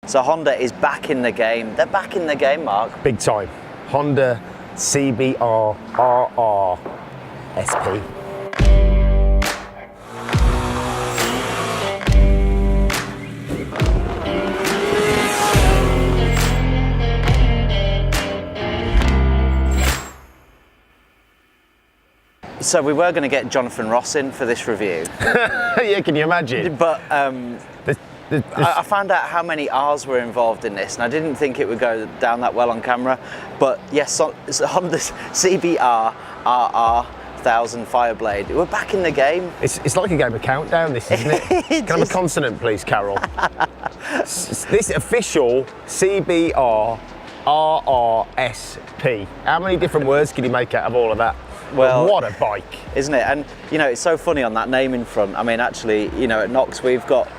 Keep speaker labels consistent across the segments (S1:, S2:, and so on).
S1: So Honda is back in the game. They're back in the game, Mark.
S2: Big time. Honda CBR1000RR-R SP.
S1: So we were going to get Jonathan Ross in for this review.
S2: Yeah, can you imagine?
S1: But I found out how many R's were involved in this, and I didn't think it would go down that well on camera. But yes, so it's Honda's CBR1000RR Fireblade. We're back in the game.
S2: It's like a game of countdown, this, isn't it? Can I have a consonant, please, Carol? This official CBR-RR-SP. How many different words can you make out of all of that? Well, what a bike,
S1: isn't it? And you know, it's so funny on that name in front. I mean, actually, you know, at Knox we've got,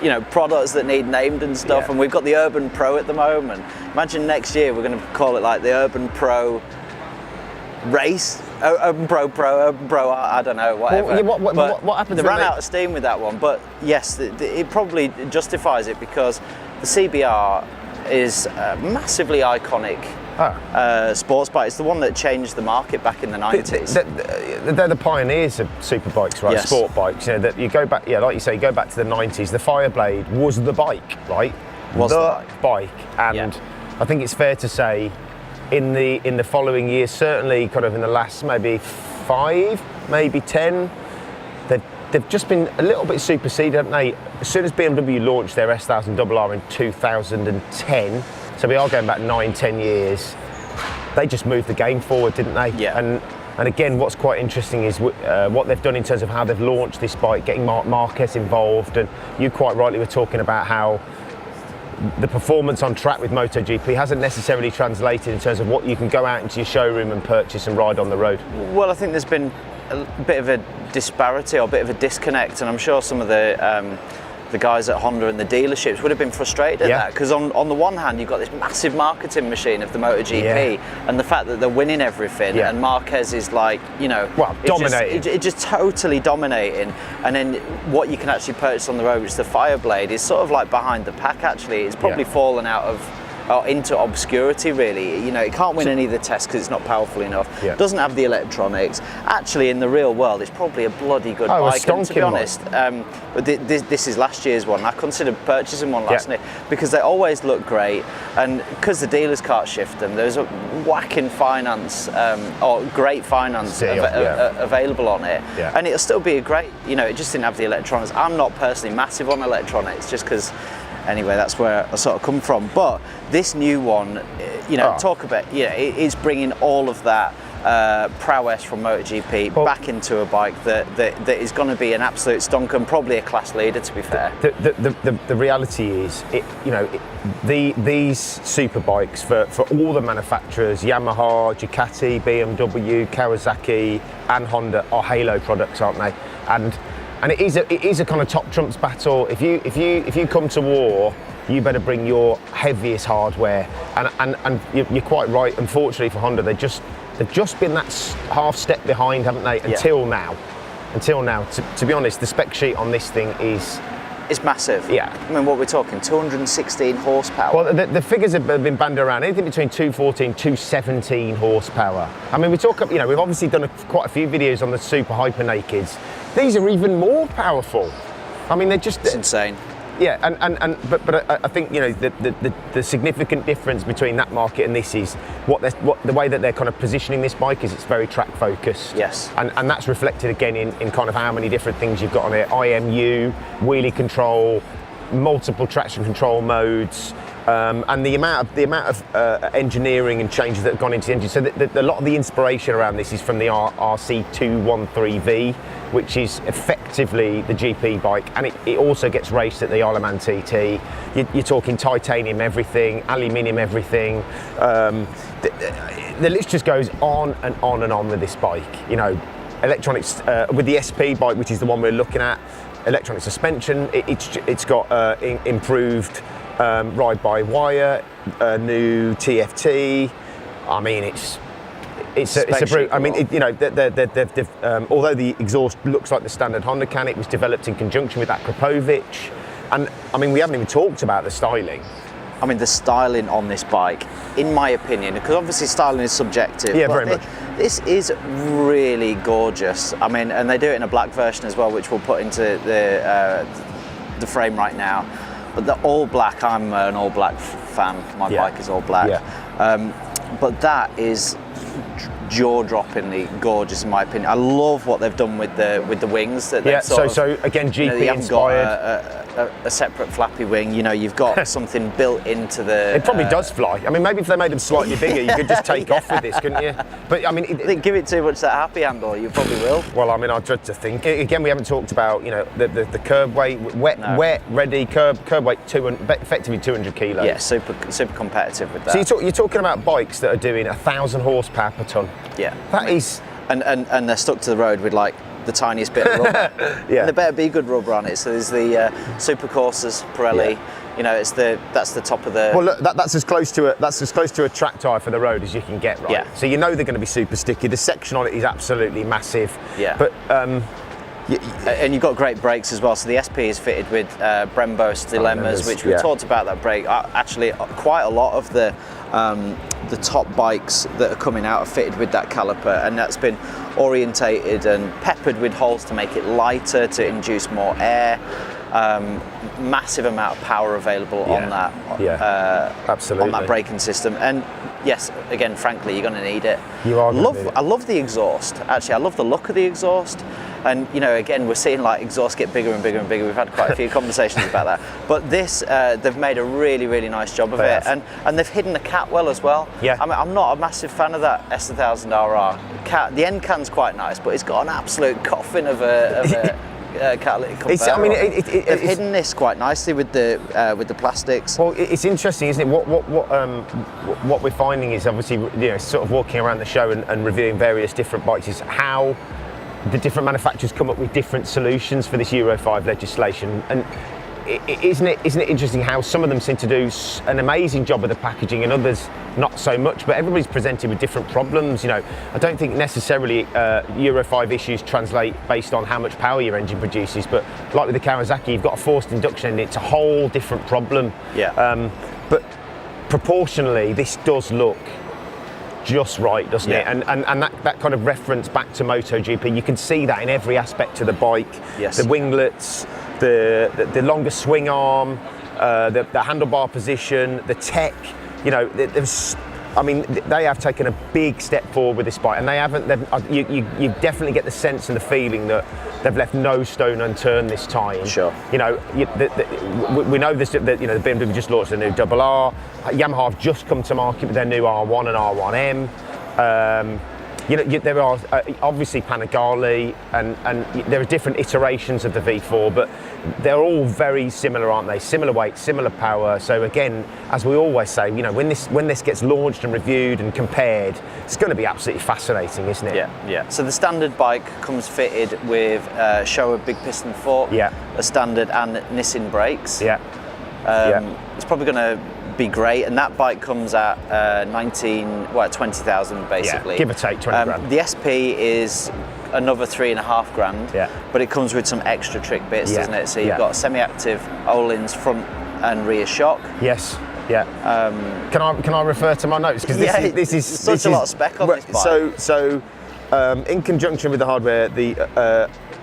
S1: you know, products that need named and stuff, and we've got the Urban Pro at the moment. Imagine next year we're going to call it like the Urban Pro Race, Urban Pro, I don't know, whatever.
S2: Well, what happens?
S1: They ran out of steam with that one, but yes, it probably justifies it because the CBR is massively iconic. Sports bike. It's the one that changed the market back in the 90s.
S2: They're the pioneers of super bikes, right? Yes. Sport bikes. You know, that you go back, like you say, you go back to the 90s. The Fireblade was the bike, right?
S1: Was the bike.
S2: And I think it's fair to say, in the following years, certainly kind of in the last maybe 5, maybe 10, they've just been a little bit superseded, haven't they? As soon as BMW launched their S1000RR in 2010. So we are going back 9-10 years. They just moved the game forward, didn't they?
S1: Yeah.
S2: And again, what's quite interesting is what they've done in terms of how they've launched this bike, getting Marc Marquez involved. And you quite rightly were talking about how the performance on track with MotoGP hasn't necessarily translated in terms of what you can go out into your showroom and purchase and ride on the road.
S1: Well, I think there's been a bit of a disparity or a bit of a disconnect, and I'm sure some of the guys at Honda and the dealerships would have been frustrated at that, because on the one hand you've got this massive marketing machine of the MotoGP and the fact that they're winning everything, and Marquez is like, you know,
S2: dominating.
S1: It's just totally dominating, and then what you can actually purchase on the road, which is the Fireblade, is sort of like behind the pack. Actually, it's probably fallen out of into obscurity, really. You know, it can't win any of the tests because it's not powerful enough. Doesn't have the electronics. Actually, in the real world, it's probably a bloody good bike. And to be honest, but this is last year's one. I considered purchasing one last year because they always look great, and because the dealers can't shift them, there's a whacking finance or great finance available on it, and it'll still be a great. You know, it just didn't have the electronics. I'm not personally massive on electronics, just because. Anyway, that's where I sort of come from. But this new one, you know, talk about, it is bringing all of that prowess from MotoGP back into a bike that is going to be an absolute stonker and probably a class leader, to be fair.
S2: The reality is, these super bikes for all the manufacturers, Yamaha, Ducati, BMW, Kawasaki, and Honda are halo products, aren't they? And it is a kind of top trumps battle. If you come to war, you better bring your heaviest hardware. And you're quite right. Unfortunately for Honda, they've just been that half step behind, haven't they? Until now. To be honest, the spec sheet on this thing is.
S1: It's massive.
S2: Yeah.
S1: I mean, what we're talking, 216 horsepower.
S2: Well, the figures have been banded around, anything between 214, 217 horsepower. I mean, we've obviously done quite a few videos on the super hyper nakeds. These are even more powerful. I mean, they're just...
S1: It's insane.
S2: Yeah, but I think, you know, the significant difference between that market and this is the way that they're kind of positioning this bike is it's very track focused.
S1: Yes.
S2: And that's reflected again in kind of how many different things you've got on it. IMU, wheelie control, multiple traction control modes, and the amount of engineering and changes that have gone into the engine. So a lot of the inspiration around this is from the RC213V, which is effectively the GP bike, and it also gets raced at the Isle of Man TT. You're talking titanium everything, aluminium everything. The list just goes on and on and on with this bike. You know, electronics with the SP bike, which is the one we're looking at. Electronic suspension. It's got improved ride-by-wire, new TFT. I mean, it's a brute. I mean, although the exhaust looks like the standard Honda can, it was developed in conjunction with Akrapovic. And I mean, we haven't even talked about the styling.
S1: I mean, the styling on this bike, in my opinion, because obviously styling is subjective.
S2: Yeah,
S1: but
S2: very much.
S1: This is really gorgeous. I mean, and they do it in a black version as well, which we'll put into the frame right now. But the all black, I'm an all black fan. My bike is all black.
S2: Yeah.
S1: But that is jaw-droppingly gorgeous, in my opinion. I love what they've done with the wings. That
S2: Yeah. So again, GP inspired.
S1: A separate flappy wing, you know, you've got something built into the...
S2: It probably does fly. I mean, maybe if they made them slightly bigger, you could just take off with this, couldn't you? But I mean...
S1: I think give it too much that happy handle, you probably will.
S2: Well, I mean, I dread to think. Again, we haven't talked about, you know, the curb weight, wet, ready, curb weight, effectively 200 kilos.
S1: Yeah, super competitive with that.
S2: So you're talking about bikes that are doing 1,000 horsepower per ton.
S1: Yeah.
S2: That is...
S1: And they're stuck to the road with like the tiniest bit of rubber.
S2: Yeah.
S1: And there better be good rubber on it. So there's the Super Corsas, Pirelli.
S2: Yeah.
S1: You know, that's the top of the...
S2: Well, look, that's as close to a track tyre for the road as you can get, right?
S1: Yeah.
S2: So you know they're going to be super sticky. The section on it is absolutely massive.
S1: Yeah.
S2: But
S1: and you've got great brakes as well. So the SP is fitted with Brembo's dilemmas, which we talked about that brake. Actually, quite a lot of the top bikes that are coming out are fitted with that caliper, and that's been orientated and peppered with holes to make it lighter, to induce more air. Massive amount of power available on that.
S2: Absolutely.
S1: On that braking system. And yes, again, frankly, you're going to need it.
S2: You are.
S1: I love the exhaust. Actually, I love the look of the exhaust. And you know, again, we're seeing like exhaust get bigger and bigger and bigger. We've had quite a few conversations about that. But this, they've made a really, really nice job of it, and they've hidden the cat well as well.
S2: Yeah.
S1: I mean, I'm not a massive fan of that S1000RR cat. The end can's quite nice, but it's got an absolute coffin of a catalytic converter. They've hidden this quite nicely with the plastics.
S2: Well, it's interesting, isn't it? What we're finding is obviously, you know, sort of walking around the show and reviewing various different bikes, is how the different manufacturers come up with different solutions for this Euro 5 legislation. And isn't it interesting how some of them seem to do an amazing job of the packaging and others not so much, but everybody's presented with different problems. You know, I don't think necessarily Euro 5 issues translate based on how much power your engine produces, but like with the Kawasaki, you've got a forced induction and it's a whole different problem.
S1: Yeah.
S2: But proportionally, this does look just right, doesn't it? And that kind of reference back to MotoGP, you can see that in every aspect of the bike.
S1: Yes.
S2: The winglets, the longer swing arm, the handlebar position, the tech. You know, they have taken a big step forward with this bike, and they haven't. You definitely get the sense and the feeling that they've left no stone unturned this time.
S1: Sure.
S2: You know, we know this. That, you know, the BMW just launched a new RR. Yamaha have just come to market with their new R1 and R1M. You know, there are obviously Panigale, and there are different iterations of the V4, but they're all very similar, aren't they? Similar weight, similar power. So again, as we always say, you know, when this gets launched and reviewed and compared, it's going to be absolutely fascinating, isn't it?
S1: Yeah, yeah. So the standard bike comes fitted with Showa big piston fork, a standard and Nissin brakes.
S2: Yeah.
S1: It's probably going to be great, and that bike comes at 20,000 basically.
S2: Yeah, give or take 20 grand.
S1: The SP is another 3.5 grand.
S2: Yeah.
S1: But it comes with some extra trick bits, doesn't it? So you've got semi-active Öhlins front and rear shock.
S2: Yes. Yeah. Can I refer to my notes, because this is
S1: such a lot of spec on this bike.
S2: So in conjunction with the hardware, the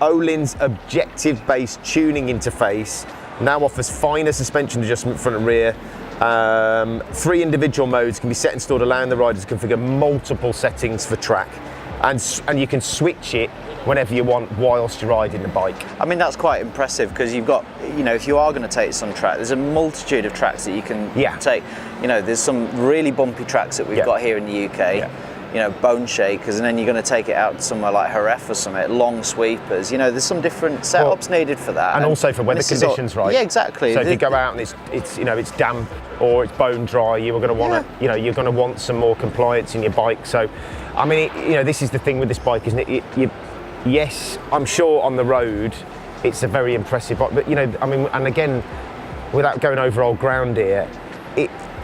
S2: Öhlins objective-based tuning interface now offers finer suspension adjustment front and rear. 3 individual modes can be set and stored, allowing the riders to configure multiple settings for track, and you can switch it whenever you want whilst you're riding the bike.
S1: I mean, that's quite impressive, because you've got, you know, if you are going to take some track, there's a multitude of tracks that you can take. You know, there's some really bumpy tracks that we've got here in the UK. You know, bone shakers, and then you're going to take it out to somewhere like Jerez or something, long sweepers. You know, there's some different setups needed for that,
S2: and also for weather conditions, right?
S1: Yeah, exactly.
S2: So if you go out and it's you know, it's damp or it's bone dry, you are going to want to, you know, you're going to want some more compliance in your bike. So, I mean, you know, this is the thing with this bike, isn't it? Yes, I'm sure on the road it's a very impressive bike, but you know, I mean, and again, without going over old ground here,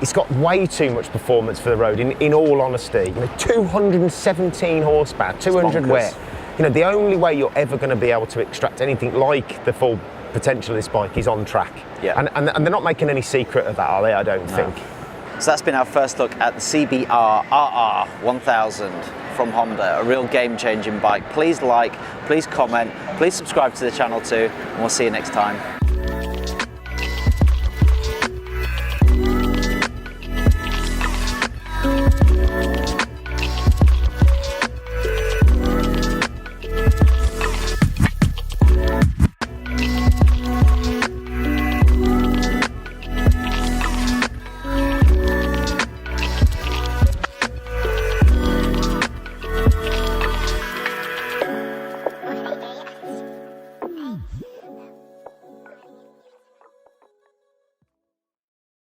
S2: it's got way too much performance for the road, in all honesty. You know, 217 horsepower, 200 wet. You know, the only way you're ever going to be able to extract anything like the full potential of this bike is on track.
S1: Yeah.
S2: And they're not making any secret of that, are they? I don't think.
S1: So that's been our first look at the CBR1000 from Honda, a real game-changing bike. Please like, please comment, please subscribe to the channel too, and we'll see you next time.